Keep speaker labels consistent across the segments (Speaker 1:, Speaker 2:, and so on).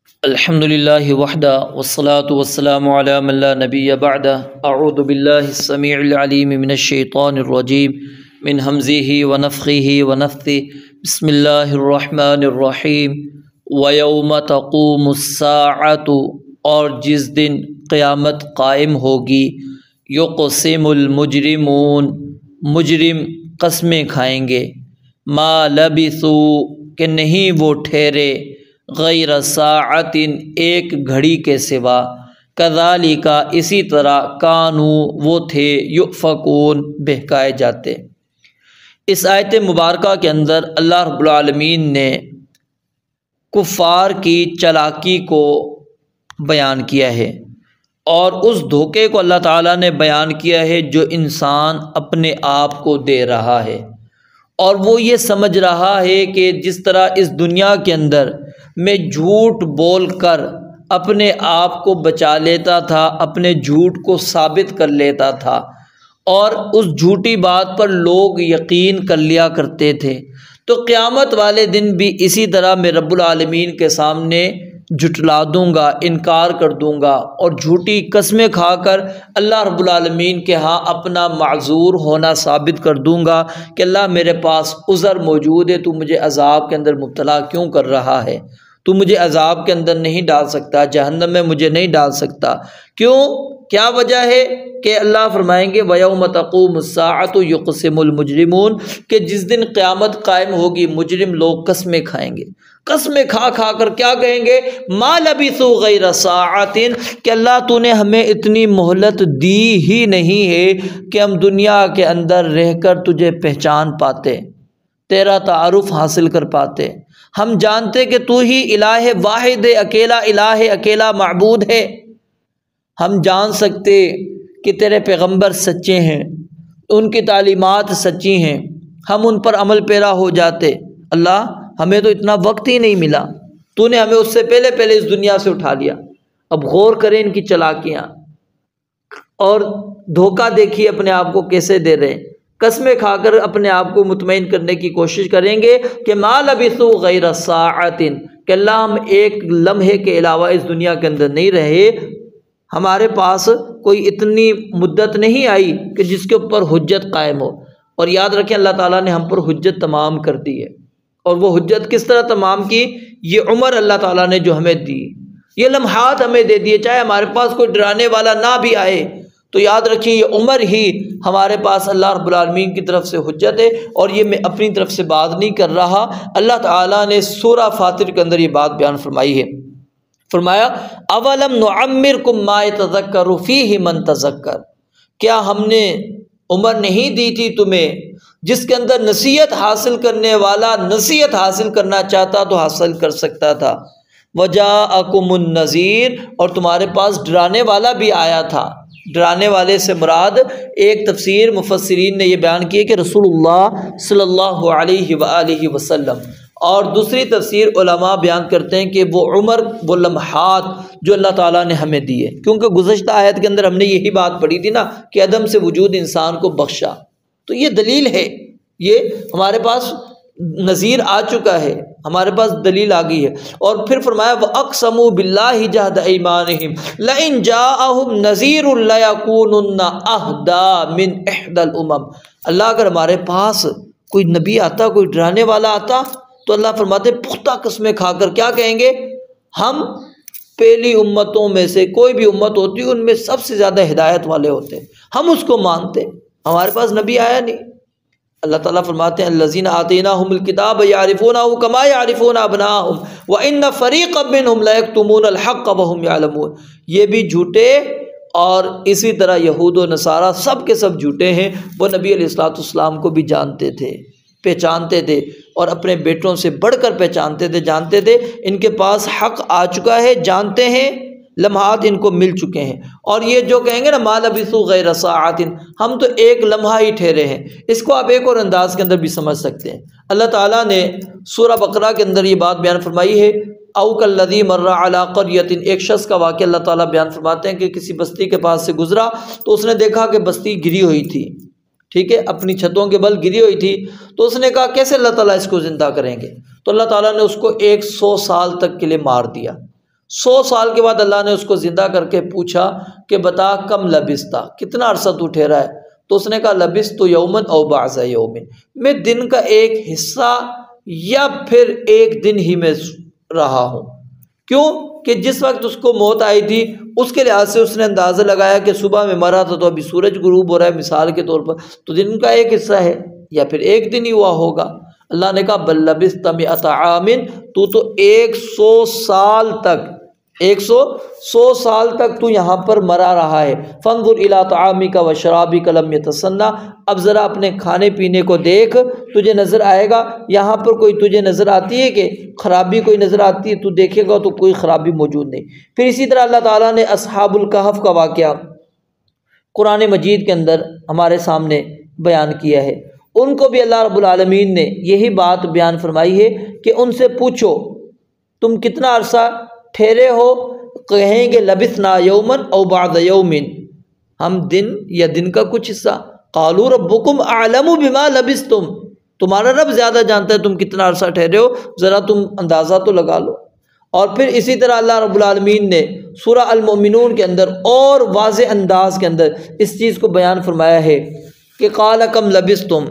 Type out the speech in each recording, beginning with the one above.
Speaker 1: الحمدللہ وحدہ والصلاة والسلام علی من لا نبی بعدہ اعوذ باللہ السمیع العلیم من الشیطان الرجیم من ہمزہ ونفخہ ونفثہ بسم اللہ الرحمن الرحیم ویوم تقوم الساعۃ اور جس دن قیامت قائم ہوگی یقسم المجرمون مجرم قسمیں کھائیں گے ما لبثوا کہ نہیں وہ ٹھہرے غیر ساعت ایک گھڑی کے سوا کذالک اسی طرح کانوا وہ تھے یؤفکون بہکائے جاتے۔ اس آیت مبارکہ کے اندر اللہ رب العالمین نے کفار کی چالاکی کو بیان کیا ہے اور اس دھوکے کو اللہ تعالیٰ نے بیان کیا ہے جو انسان اپنے آپ کو دے رہا ہے، اور وہ یہ سمجھ رہا ہے کہ جس طرح اس دنیا کے اندر میں جھوٹ بول کر اپنے آپ کو بچا لیتا تھا، اپنے جھوٹ کو ثابت کر لیتا تھا اور اس جھوٹی بات پر لوگ یقین کر لیا کرتے تھے، تو قیامت والے دن بھی اسی طرح میں رب العالمین کے سامنے جھٹلا دوں گا، انکار کر دوں گا اور جھوٹی قسمیں کھا کر اللہ رب العالمین کے ہاں اپنا معذور ہونا ثابت کر دوں گا کہ اللہ میرے پاس عذر موجود ہے، تو مجھے عذاب کے اندر مبتلا کیوں کر رہا ہے؟ تو مجھے عذاب کے اندر نہیں ڈال سکتا، جہنم میں مجھے نہیں ڈال سکتا، کیوں؟ کیا وجہ ہے کہ اللہ فرمائیں گے وَيَوْمَ تَقُومُ السَّاعَةُ يُقْسِمُ الْمُجْرِمُونَ کہ جس دن قیامت قائم ہوگی مجرم لوگ قسمیں کھائیں گے، قسمیں کھا کھا کر کیا کہیں گے؟ مَا لَبِثُوا غَيْرَ سَاعَةٍ کہ اللہ تو نے ہمیں اتنی مہلت دی ہی نہیں ہے کہ ہم دنیا کے اندر رہ کر تجھے پہچان پاتے، تیرا تعارف حاصل کر پاتے، ہم جانتے کہ تو ہی الہ واحد ہے، اکیلا الہ، اکیلا معبود ہے، ہم جان سکتے کہ تیرے پیغمبر سچے ہیں، ان کی تعلیمات سچی ہیں، ہم ان پر عمل پیرا ہو جاتے۔ اللہ ہمیں تو اتنا وقت ہی نہیں ملا، تو نے ہمیں اس سے پہلے اس دنیا سے اٹھا لیا۔ اب غور کریں ان کی چالاکیاں اور دھوکہ دیکھیے اپنے آپ کو کیسے دے رہے ہیں، قسمیں کھا کر اپنے آپ کو مطمئن کرنے کی کوشش کریں گے کہ ما لبثوا غیر ساعۃ کہ اللہ ہم ایک لمحے کے علاوہ اس دنیا کے اندر نہیں رہے، ہمارے پاس کوئی اتنی مدت نہیں آئی کہ جس کے اوپر حجت قائم ہو۔ اور یاد رکھیں اللہ تعالیٰ نے ہم پر حجت تمام کر دی ہے، اور وہ حجت کس طرح تمام کی؟ یہ عمر اللہ تعالیٰ نے جو ہمیں دی، یہ لمحات ہمیں دے دیے، چاہے ہمارے پاس کوئی ڈرانے والا نہ بھی آئے تو یاد رکھیں یہ عمر ہی ہمارے پاس اللہ رب العالمین کی طرف سے حجت ہے، اور یہ میں اپنی طرف سے بات نہیں کر رہا، اللہ تعالیٰ نے سورہ فاطر کے اندر یہ بات بیان فرمائی ہے۔ فرمایا اولم نعمرکم ما یتذکر فیہ من تذکر کیا ہم نے عمر نہیں دی تھی تمہیں جس کے اندر نصیحت حاصل کرنے والا نصیحت حاصل کرنا چاہتا تو حاصل کر سکتا تھا، وجاءکم النذیر اور تمہارے پاس ڈرانے والا بھی آیا تھا۔ ڈرانے والے سے مراد ایک تفسیر مفسرین نے یہ بیان کی ہے کہ رسول اللہ صلی اللہ علیہ وآلہ وسلم، اور دوسری تفسیر علماء بیان کرتے ہیں کہ وہ عمر، وہ لمحات جو اللہ تعالیٰ نے ہمیں دیے، کیونکہ گزشتہ آیت کے اندر ہم نے یہی بات پڑھی تھی نا کہ عدم سے وجود انسان کو بخشا، تو یہ دلیل ہے، یہ ہمارے پاس نذیر آ چکا ہے، ہمارے پاس دلیل آ گئی ہے۔ اور پھر فرمایا وَأَقْسَمُوا بِاللَّهِ جَهْدَ أَيْمَانِهِمْ لَئِنْ جَاءَهُمْ نَذِيرٌ لَيَكُونُنَّ أَهْدَىٰ مِنْ إِحْدَى الْأُمَمِ اللہ اگر ہمارے پاس کوئی نبی آتا، کوئی ڈرانے والا آتا تو اللہ فرماتے پختہ قسمیں کھا کر کیا کہیں گے؟ ہم پہلی امتوں میں سے کوئی بھی امت ہوتی ان میں سب سے زیادہ ہدایت والے ہوتے، ہم اس کو مانتے، ہمارے پاس نبی آیا نہیں۔ اللہ تعالیٰ فرماتے ہیں الذین آتیناہم الکتاب یعرفونہ کما یعرفون ابناءہم وان فریقا منہم لیکتمون الحق وہم یعلمون یہ بھی جھوٹے، اور اسی طرح یہود و نصارہ سب کے سب جھوٹے ہیں، وہ نبی علیہ الصلوۃ والسلام کو بھی جانتے تھے، پہچانتے تھے، اور اپنے بیٹوں سے بڑھ کر پہچانتے تھے، جانتے تھے ان کے پاس حق آ چکا ہے، جانتے ہیں، لمحات ان کو مل چکے ہیں۔ اور یہ جو کہیں گے نا ما لبثوا غیر ساعۃ ہم تو ایک لمحہ ہی ٹھہرے ہیں، اس کو آپ ایک اور انداز کے اندر بھی سمجھ سکتے ہیں۔ اللہ تعالیٰ نے سورہ بقرہ کے اندر یہ بات بیان فرمائی ہے، او کالذی مر علی قریۃ ایک شخص کا واقعہ اللہ تعالیٰ بیان فرماتے ہیں کہ کسی بستی کے پاس سے گزرا تو اس نے دیکھا کہ بستی گری ہوئی تھی، ٹھیک ہے، اپنی چھتوں کے بل گری ہوئی تھی، تو اس نے کہا کیسے اللہ تعالیٰ اس کو زندہ کریں گے؟ تو اللہ تعالیٰ نے اس کو 100 سال تک کے لیے مار دیا۔ 100 سال کے بعد اللہ نے اس کو زندہ کر کے پوچھا کہ بتا کم لبثتا، کتنا عرصہ تو ٹھہرا ہے؟ تو اس نے کہا لبثت یوما او بعض یوم، میں دن کا ایک حصہ یا پھر ایک دن ہی میں رہا ہوں۔ کیوں کہ جس وقت اس کو موت آئی تھی اس کے لحاظ سے اس نے اندازہ لگایا کہ صبح میں مرا تھا تو ابھی سورج غروب ہو رہا ہے مثال کے طور پر، تو دن کا ایک حصہ ہے یا پھر ایک دن ہی ہوا ہوگا۔ اللہ نے کہا بل لبثت مئۃ عام، تو 100 سال تک 100 سال تک تو یہاں پر مرا رہا ہے۔ فانظر الی طعامک و شرابک لم یتسنہ، اب ذرا اپنے کھانے پینے کو دیکھ، تجھے نظر آئے گا یہاں پر کوئی تجھے نظر آتی ہے کہ خرابی کوئی نظر آتی ہے؟ تو دیکھے گا تو کوئی خرابی موجود نہیں۔ پھر اسی طرح اللہ تعالیٰ نے اصحاب الکہف کا واقعہ قرآن مجید کے اندر ہمارے سامنے بیان کیا ہے۔ ان کو بھی اللہ رب العالمین نے یہی بات بیان فرمائی ہے کہ ان سے پوچھو تم کتنا عرصہ ٹھہرے ہو؟ کہیں گے لبثنا یوما او بعض یوم، ہم دن یا دن کا کچھ حصہ۔ قالوا ربکم اعلم بما لبثتم، تمہارا رب زیادہ جانتا ہے تم کتنا عرصہ ٹھہرے ہو، ذرا تم اندازہ تو لگا لو۔ اور پھر اسی طرح اللہ رب العالمین نے سورہ المؤمنون کے اندر اور واضح انداز کے اندر اس چیز کو بیان فرمایا ہے کہ قال کم لبثتم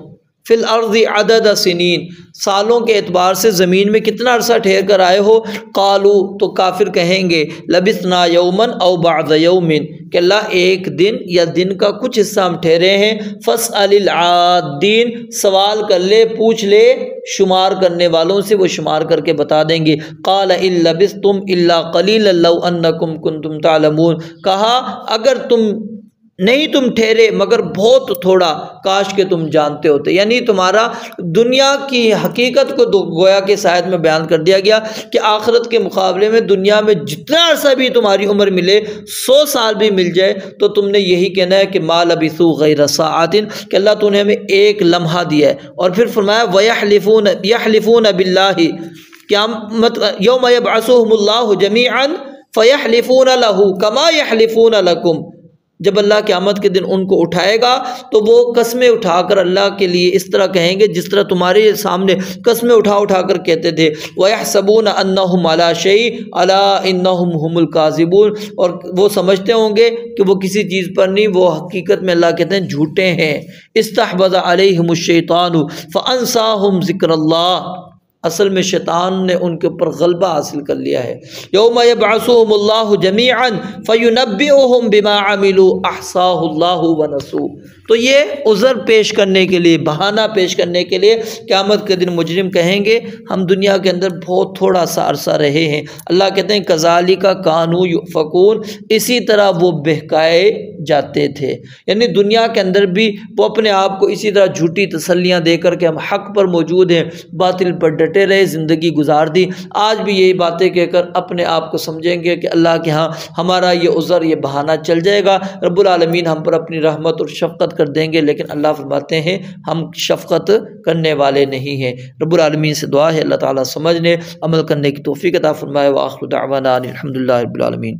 Speaker 1: فی الارض عدد سنین، سالوں کے اعتبار سے زمین میں کتنا عرصہ ٹھہر کر آئے ہو؟ قالو، تو کافر کہیں گے لبثنا یوما او بعض یوم، کہ اللہ ایک دن یا دن کا کچھ حصہ ہم ٹھہرے ہیں۔ فاسأل العادین، سوال کر لے، پوچھ لے شمار کرنے والوں سے، وہ شمار کر کے بتا دیں گے۔ قال ان لبثتم الا قلیلا لو انکم کنتم تعلمون، کہا اگر تم نہیں تم ٹھہرے مگر بہت تھوڑا، کاش کہ تم جانتے ہوتے۔ یعنی تمہارا دنیا کی حقیقت کو گویا کہ اس آیت میں بیان کر دیا گیا کہ آخرت کے مقابلے میں دنیا میں جتنا عرصہ بھی تمہاری عمر ملے، 100 سال بھی مل جائے تو تم نے یہی کہنا ہے کہ ما لبثوا غیر ساعۃ، کہ اللہ تو نے ہمیں ایک لمحہ دیا ہے۔ اور پھر فرمایا وَيَحْلِفُونَ بِاللَّهِ، قیامت یوم یبعثهم اللہ جمیعا فَيَحْلِفُونَ لَهُ كَمَا يَحْلِفُونَ لَكُمْ، جب اللہ قیامت کے دن ان کو اٹھائے گا تو وہ قسمیں اٹھا کر اللہ کے لیے اس طرح کہیں گے جس طرح تمہارے سامنے قسمیں اٹھا کر کہتے تھے۔ وَيَحْسَبُونَ أَنَّهُمْ عَلَى شَيْءٍ أَلَا إِنَّهُمْ هُمُ الْكَاذِبُونَ، اور وہ سمجھتے ہوں گے کہ وہ کسی چیز پر نہیں، وہ حقیقت میں اللہ کہتے ہیں جھوٹے ہیں۔ استحوذ علیہم الشیطان فانساہم ذکر اللہ، اصل میں شیطان نے ان کے اوپر غلبہ حاصل کر لیا ہے۔ یوم یبعثهم اللہ جمیعا فینبئهم بما عملوا احصاہ اللہ ونسوہ، تو یہ عذر پیش کرنے کے لیے، بہانہ پیش کرنے کے لیے قیامت کے دن مجرم کہیں گے ہم دنیا کے اندر بہت تھوڑا سا عرصہ رہے ہیں۔ اللہ کہتے ہیں کذالک کانوا یؤفکون، اسی طرح وہ بہکائے جاتے تھے۔ یعنی دنیا کے اندر بھی وہ اپنے آپ کو اسی طرح جھوٹی تسلیاں دے کر کہ ہم حق پر موجود ہیں، باطل پر ڈٹے رہے، زندگی گزار دی۔ آج بھی یہی باتیں کہہ کر اپنے آپ کو سمجھیں گے کہ اللہ کے ہاں ہمارا یہ عذر، یہ بہانہ چل جائے گا، رب العالمین ہم پر اپنی رحمت اور شفقت کر دیں گے، لیکن اللہ فرماتے ہیں ہم شفقت کرنے والے نہیں ہیں۔ رب العالمین سے دعا ہے اللہ تعالیٰ سمجھنے عمل کرنے کی توفیق عطا فرمائے۔ وآخر دعوانا الحمدللہ رب العالمین۔